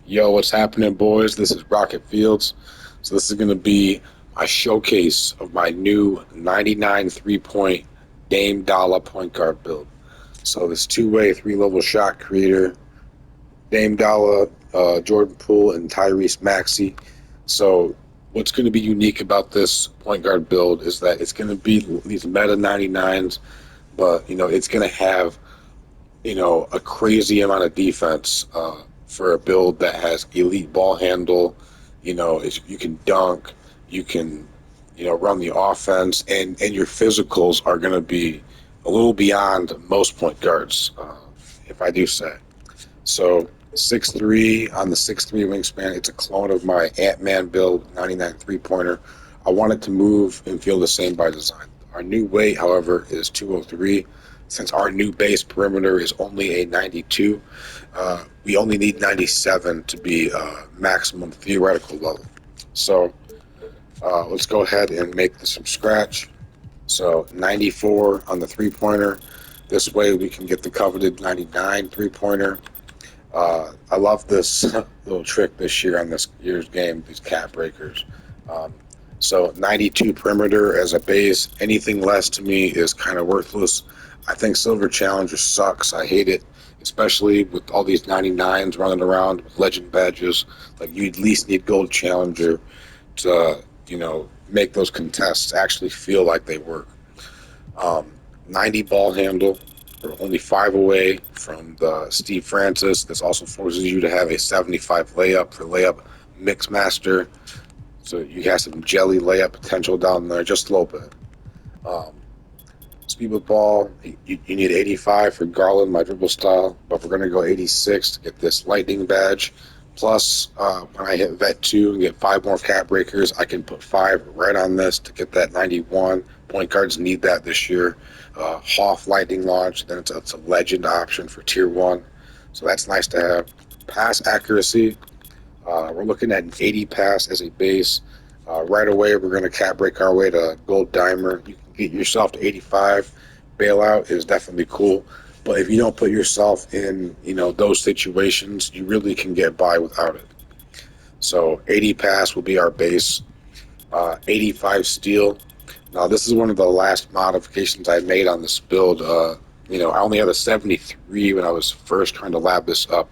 Yo, what's happening, boys? This is RocketFields. So this is going to be my showcase of my new 99 three-point Dame Dolla point guard build. So this two-way, three-level shot creator, Dame Dolla, Jordan Poole, and Tyrese Maxey. So what's going to be unique about this point guard build is that it's going to be these meta 99s, but it's going to have a crazy amount of defense for a build that has elite ball handle. You can dunk, you can, run the offense, and your physicals are going to be a little beyond most point guards, if I do say. So 6'3" on the 6'3" wingspan. It's a clone of my Ant-Man build, 99 three-pointer. I want it to move and feel the same by design. Our new weight, however, is 203. Since our new base perimeter is only a 92, we only need 97 to be maximum theoretical level. So let's go ahead and make this from scratch. So 94 on the three-pointer. This way we can get the coveted 99 three-pointer. I love this little trick this year on this year's game, these cap breakers. So 92 perimeter as a base. Anything less to me is kind of worthless. I think Silver Challenger sucks. I hate it, especially with all these 99s running around with legend badges. Like, you at least need Gold Challenger to, make those contests actually feel like they work. 90 ball handle. We're only 5 away from the Steve Francis. This also forces you to have a 75 layup for layup mix master. So you have some jelly layup potential down there, just a little bit. Speed with ball, you need 85 for Garland, my dribble style, but we're going to go 86 to get this lightning badge. Plus, when I hit vet 2 and get 5 more cap breakers, I can put 5 right on this to get that 91. Point guards need that this year. Hoff lightning launch, then it's a legend option for tier 1. So that's nice to have. Pass accuracy, we're looking at an 80 pass as a base. Right away, we're going to cap break our way to Gold Dimer. You can get yourself to 85. Bailout is definitely cool. But if you don't put yourself in, those situations, you really can get by without it. So 80 pass will be our base. 85 steal. Now, this is one of the last modifications I made on this build. I only had a 73 when I was first trying to lab this up.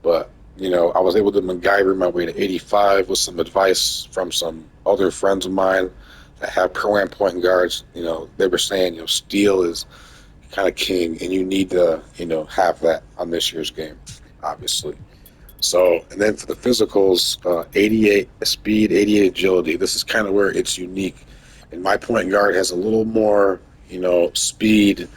But, I was able to MacGyver my way to 85 with some advice from some other friends of mine that have pro-am point guards. They were saying, steal is kind of king, and you need to, have that on this year's game, obviously. So, and then for the physicals, 88 speed, 88 agility. This is kind of where it's unique. And my point guard has a little more, speed,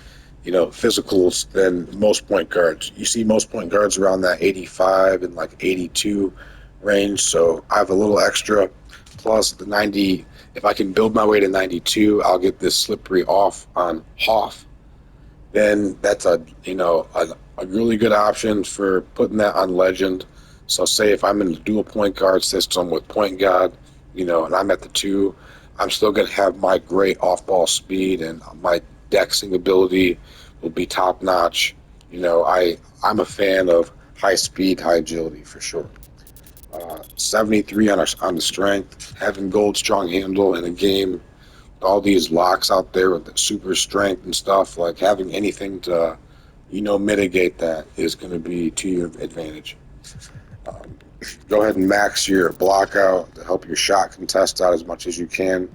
physicals than most point guards. You see most point guards around that 85 and like 82 range. So I have a little extra. Plus the 90. If I can build my way to 92, I'll get this slippery off on Hoff. Then that's a really good option for putting that on legend. So say if I'm in a dual point guard system with point guard, and I'm at the 2, I'm still going to have my great off-ball speed, and my dexing ability will be top-notch. I'm a fan of high speed, high agility for sure. 73 on the strength, having gold strong handle in a game with all these locks out there with the super strength and stuff, like having anything to, mitigate that is going to be to your advantage. Go ahead and max your block out to help your shot contest out as much as you can.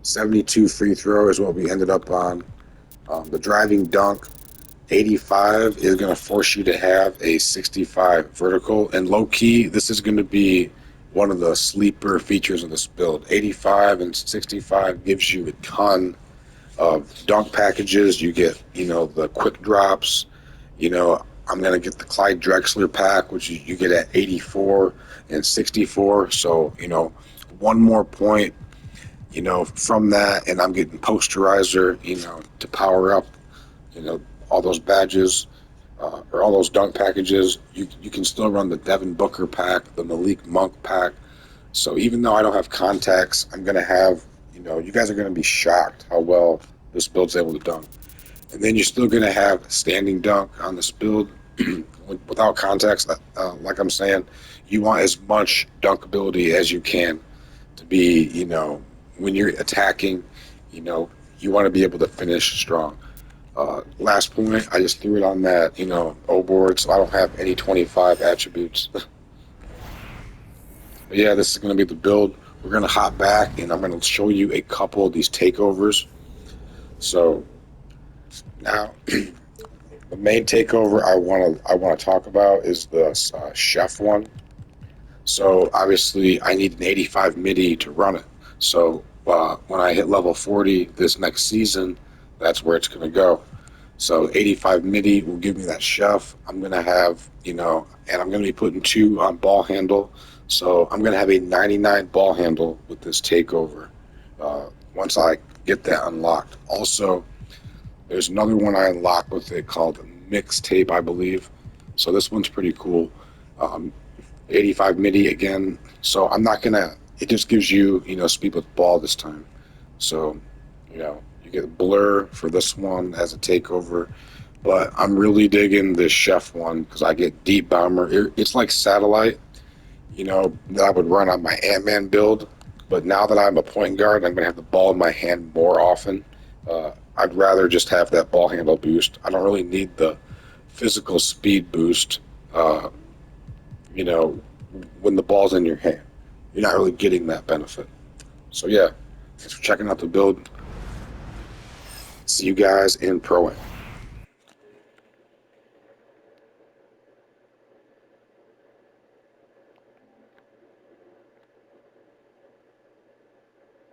72 free throw is what we ended up on. The driving dunk, 85 is going to force you to have a 65 vertical. And low-key, this is going to be one of the sleeper features of this build. 85 and 65 gives you a ton of dunk packages. You get, the quick drops. I'm going to get the Clyde Drexler pack, which you get at 84 and 64. So, one more point, from that, and I'm getting posterizer, to power up, all those badges or all those dunk packages. You can still run the Devin Booker pack, the Malik Monk pack. So even though I don't have contacts, I'm going to have, you guys are going to be shocked how well this build's able to dunk. And then you're still going to have standing dunk on this build. without context, like I'm saying, you want as much dunkability as you can to be, when you're attacking, you know, you want to be able to finish strong. Last point, I just threw it on that, O board, so I don't have any 25 attributes. But yeah, this is going to be the build. We're going to hop back, and I'm going to show you a couple of these takeovers. So now, the main takeover I want to talk about is the chef one. So obviously, I need an 85 MIDI to run it. So when I hit level 40 this next season, that's where it's going to go. So 85 MIDI will give me that chef. I'm going to have, and I'm going to be putting 2 on ball handle. So I'm going to have a 99 ball handle with this takeover once I get that unlocked. Also, there's another one I unlocked with it called Mixtape, I believe. So this one's pretty cool. Um, 85 MIDI again. So I'm not going to, it just gives you, speed with ball this time. So, you get blur for this one as a takeover. But I'm really digging this chef one because I get deep bomber. It's like satellite, that I would run on my Ant-Man build. But now that I'm a point guard, I'm going to have the ball in my hand more often. I'd rather just have that ball handle boost. I don't really need the physical speed boost, you know, when the ball's in your hand. You're not really getting that benefit. So yeah, thanks for checking out the build. See you guys in Pro Am.